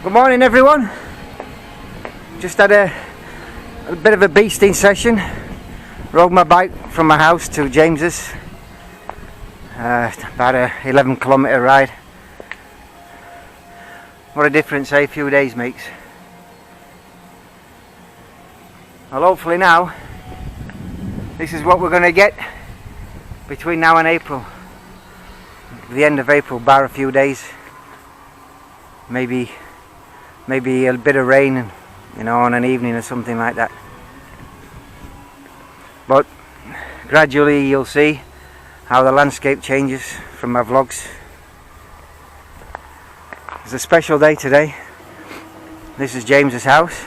Good morning everyone. Just had a bit of a beasting session. Rode my bike from my house to James's. About a 11-kilometre ride. What a difference a few days makes. Well, hopefully now this is what we're going to get between now and April. The end of April, bar a few days. Maybe a bit of rain, you know, on an evening or something like that. But gradually you'll see how the landscape changes from my vlogs. It's a special day today. This is James's house.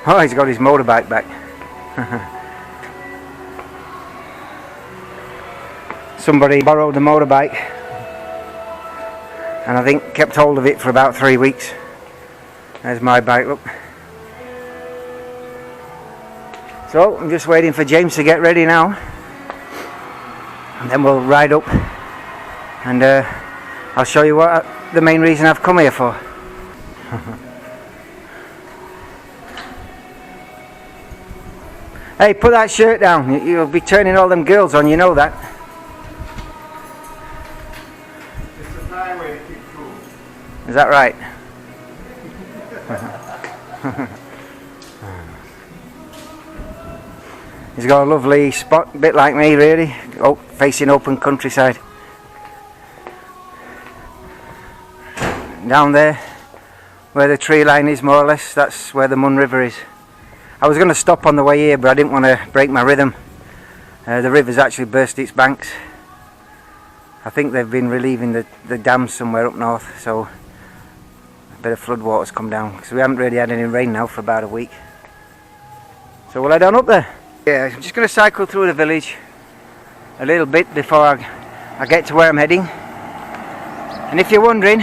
Oh, he's got his motorbike back. Somebody borrowed the motorbike and I think kept hold of it for about 3 weeks. There's my bike, look. So I'm just waiting for James to get ready now, and then we'll ride up and I'll show you what the main reason I've come here for. Hey, put that shirt down. You'll be turning all them girls on, you know that. It's a highway to keep cool. Is that right? He's got a lovely spot, a bit like me really, facing open countryside. Down there, where the tree line is more or less, that's where the Mun River is. I was going to stop on the way here, but I didn't want to break my rhythm. The river's actually burst its banks. I think they've been relieving the dams somewhere up north, so a bit of floodwater's come down, because we haven't really had any rain now for about a week. So we'll head on up there. Yeah, I'm just going to cycle through the village a little bit before I get to where I'm heading. And if you're wondering,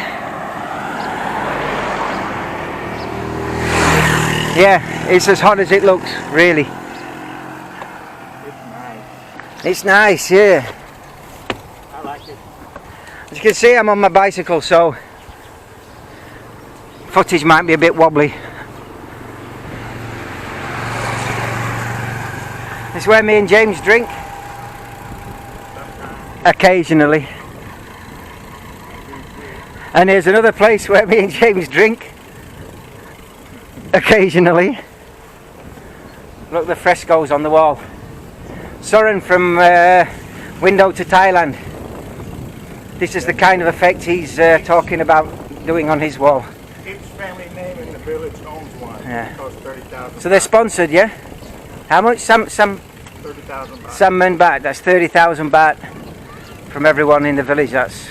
yeah, it's as hot as it looks, really. It's nice, yeah. I like it. As you can see, I'm on my bicycle, so footage might be a bit wobbly. It's where me and James drink. Occasionally. And there's another place where me and James drink. Occasionally. Look, the frescoes on the wall. Surin from Window to Thailand. This is the kind of effect he's talking about doing on his wall. Each family name in the village owns one. Yeah. It costs 30,000. So they're sponsored, yeah? How much? 30,000 baht. Samman baht. That's 30,000 baht from everyone in the village. That's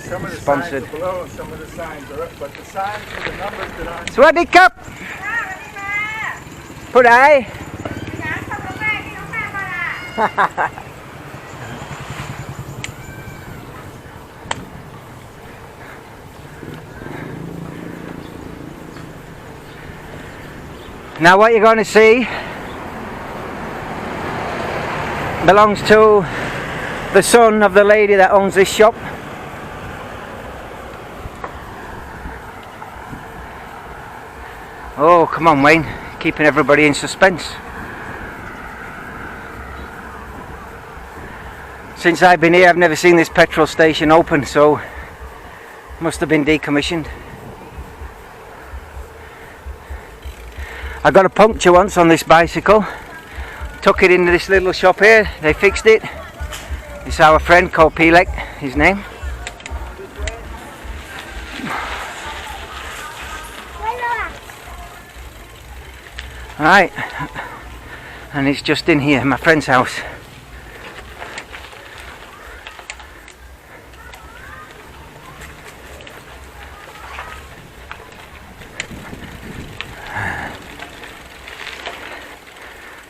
Some of the sponsored. signs are below and some of the signs are up, but the signs and the numbers that aren't. Swadee Cup! Put I. Now what you're going to see belongs to the son of the lady that owns this shop. Oh, come on Wayne, keeping everybody in suspense. Since I've been here I've never seen this petrol station open, so must have been decommissioned. I got a puncture once on this bicycle. Took it into this little shop here, they fixed it. It's our friend called Pilek, his name. Right, and it's just in here, my friend's house.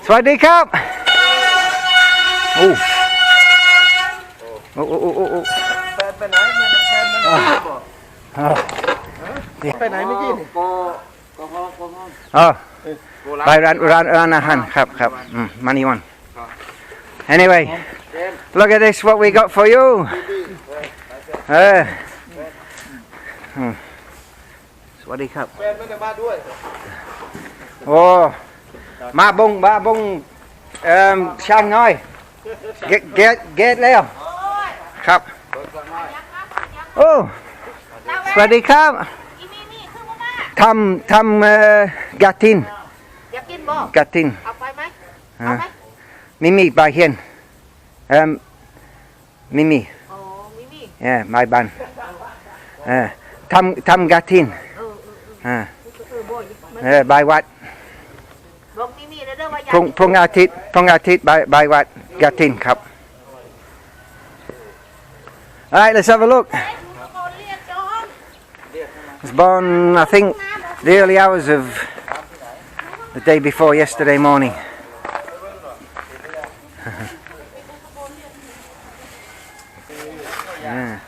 Swadee Cup! Oh. Oh. แฟนไปไหนมันแฟนมันไม่ได้บอก Oh. ไปไหนเมื่อกี้นี่ Oh. ไปร้านอาหารครับ money one. Anyway, look at this, what we got for you. สวัสดีครับ แฟนไม่ได้มาด้วย โอ้มาบงช่างน้อยเกตแล้วครับโอ้สวัสดีครับทำกาติน อยากกินบ่ กาติน เอาไปไหมเอาไหม Mimi by here. Mimi. อ๋อมิมี่ Yeah, my ban. Tham gatin. บ่อย By what? บอกมิมี่แล้วเด้อว่าอยาก Phong atit by what? Gatin ครับ Alright, let's have a look. It was born, I think, the early hours of the day before yesterday morning. Yeah.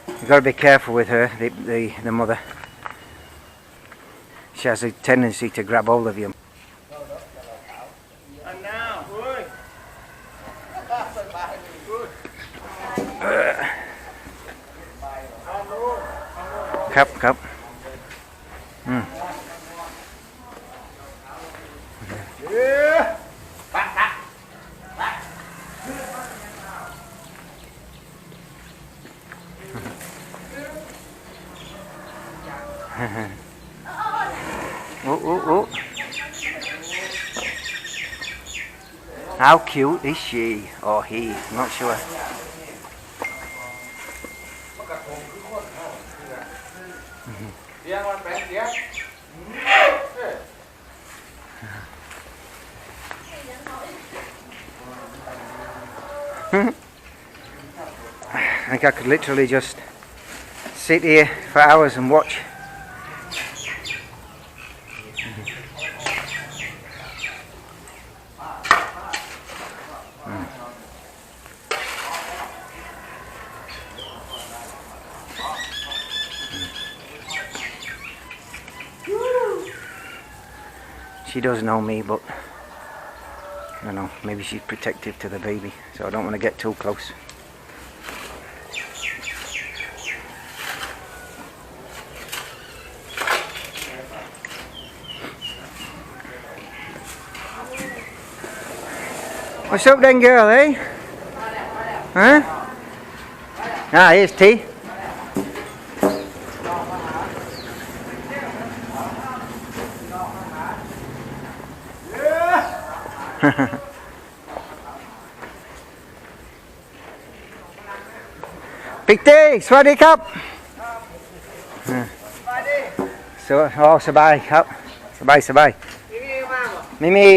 You've got to be careful with her, the mother. She has a tendency to grab hold of you. And now, ơi. Cup. Yeah. Oh. How cute is she? Or he? I'm not sure. Đi con bé kia. I think I could literally just sit here for hours and watch. She does know me, but I don't know, maybe she's protective to the baby, so I don't want to get too close. What's up then, girl, eh? Huh? Ah, here's tea. Picty, สวัสดีครับสบายครับสบายไม่มี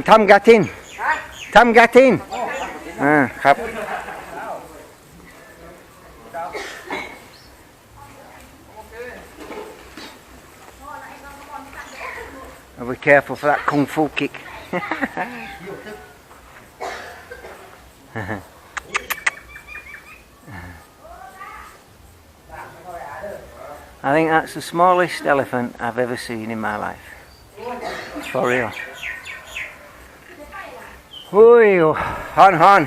ทำกาตินครับ Be careful for that kung fu kick. I think that's the smallest elephant I've ever seen in my life. For real. Ui, hon.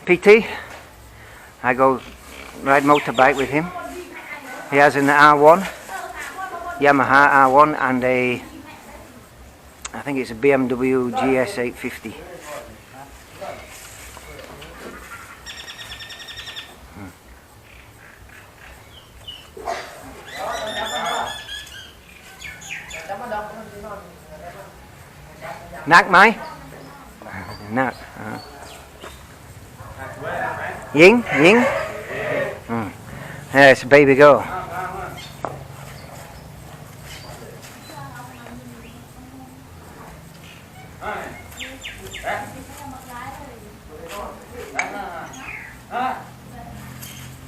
PT, I go ride motorbike with him. He has an R1, Yamaha R1, and I think it's a BMW GS 850. Nát máy? Nát. Ying? Yeah, it's a baby girl.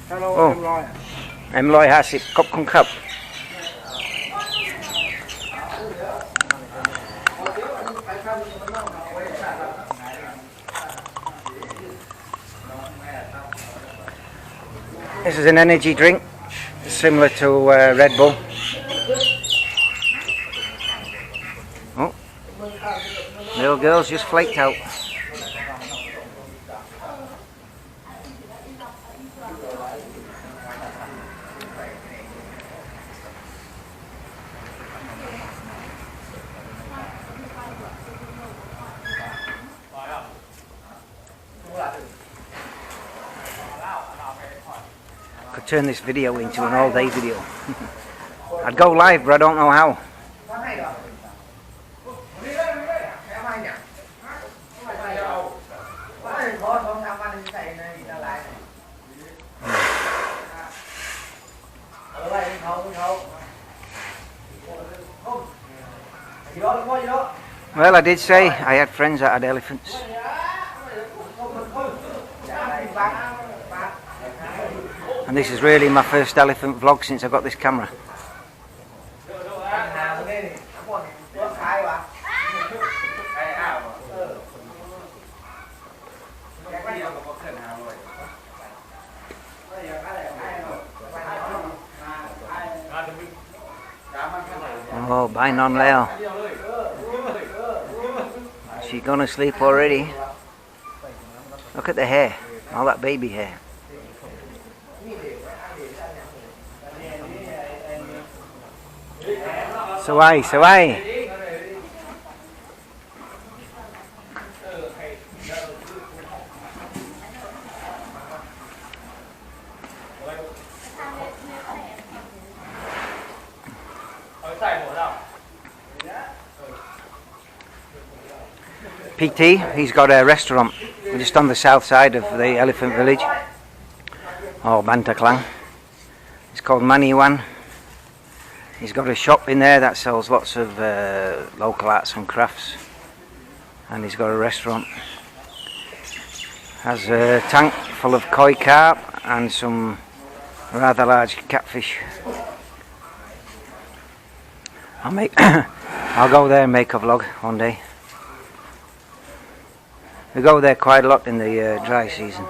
Hello, em lôi 50 cốc không khắp. This is an energy drink. similar to Red Bull. Oh, little girl's just flaked out. Could turn this video into an all-day video. I'd go live, but I don't know how. Well, I did say I had friends that had elephants. And this is really my first elephant vlog since I got this camera. Oh, bye non-Leo. She's gonna sleep already. Look at the hair, all that baby hair. Sawai. PT, he's got a restaurant just on the south side of the elephant village, or Klang. It's called Maniwan. He's got a shop in there that sells lots of local arts and crafts, and he's got a restaurant. Has a tank full of koi carp and some rather large catfish. I'll go there and make a vlog one day. We go there quite a lot in the dry season.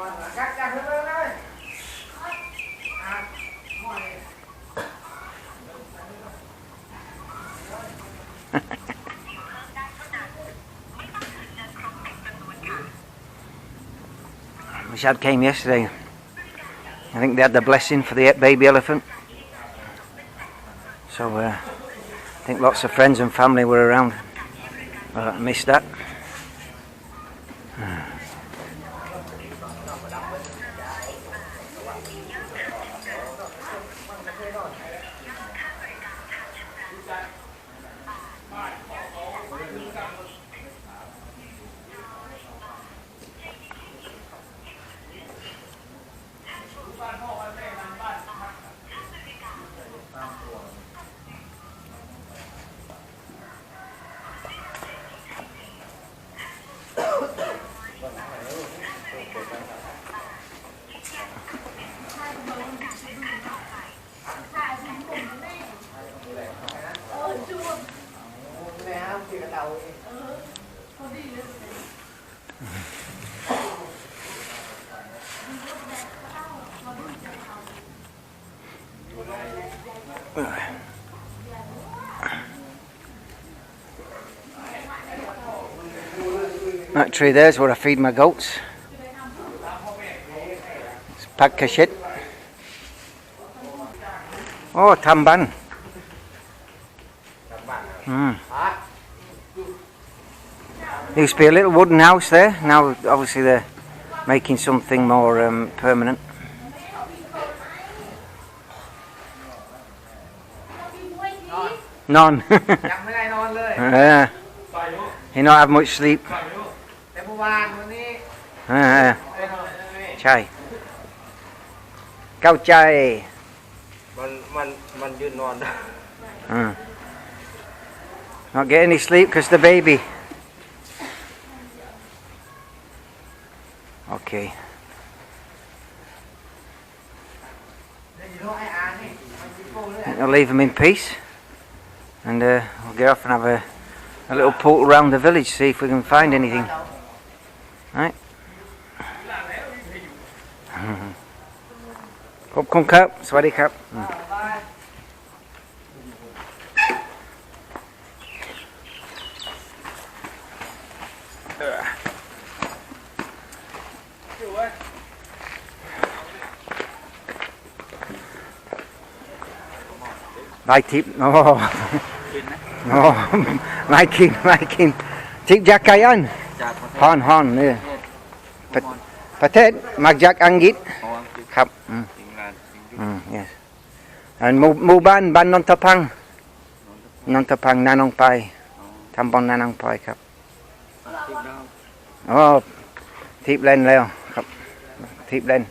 Ishad came yesterday. I think they had the blessing for the baby elephant. So I think lots of friends and family were around. Well, I missed that. That tree there's where I feed my goats. It's Pakka shit. Oh, Tamban. There used to be a little wooden house there. Now obviously they're making something more permanent. None. Yeah. You not have much sleep. Chai. Cao chai. Not get any sleep because the baby. Okay. I'll leave them in peace, and we'll get off and have a little poke around the village, see if we can find anything. Right. Khop khom khap, swadee khap. Bài thịt, oh. กินนะ Oh, mai kin. Thịt giặc cay ăn. จากประเทศ Hon, nè. ประเทศ ประเทศมักจักอังกฤษ อ๋ออังกฤษ ครับ สิงคโปร์สิงคโปร์ yes อันหมู่บ้านนนทพังค์นนทพังค์นาหนองปายทำบอลนาหนองปายครับ ที่ดาว อ๋อทิปเล่นแล้วครับทิปเล่น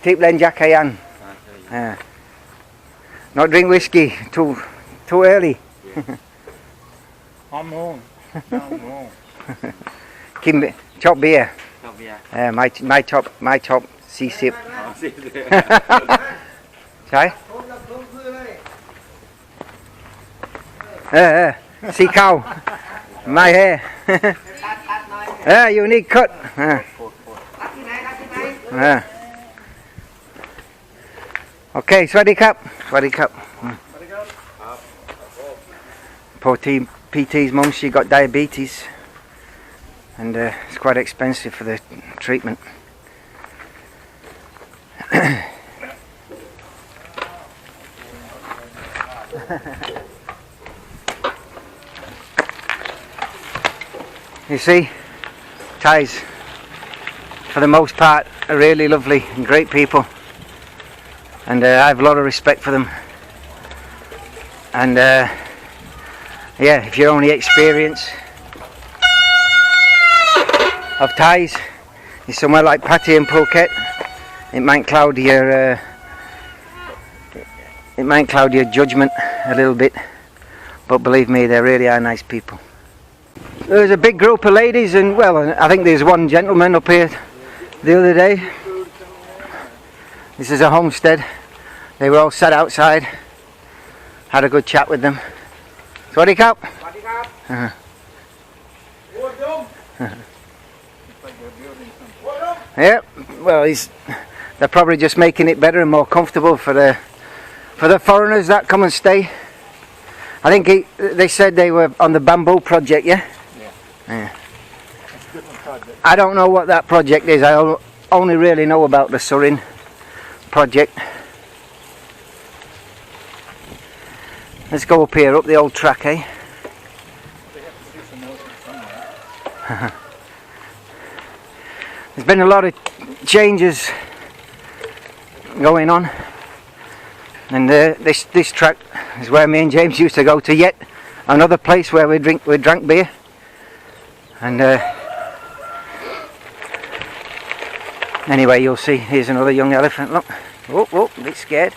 ทิปเล่นจักรยานnot drink whiskey too early ฮอร์โมนฮอร์โมน กินชอบเบียร์ ชอบเบียร์ ไม่ชอบ40 อ๋อสิ ใช่สีขาวไม่เฮ้อยู่นี่คัดโอเคสวัสดีครับสวัสดีครับพอPT's mum she got diabetes and it's quite expensive for the treatment You see, Thais, for the most part, are really lovely and great people, and I have a lot of respect for them. And yeah, if your only experience of Thais is somewhere like Pattaya and Phuket, it might cloud your judgment a little bit. But believe me, they really are nice people. There's a big group of ladies, and well, I think there's one gentleman up here the other day. This is a homestead. They were all sat outside. Had a good chat with them. Swaddy Cup. Yeah, well, they're probably just making it better and more comfortable for the foreigners that come and stay. I think they said they were on the bamboo project, yeah? Yeah. I don't know what that project is. I only really know about the Surin project. Let's go up here, up the old track, eh? There's been a lot of changes going on, and this track is where me and James used to go to yet another place where we drank beer. And anyway, you'll see. Here's another young elephant. Look, oh, a bit scared.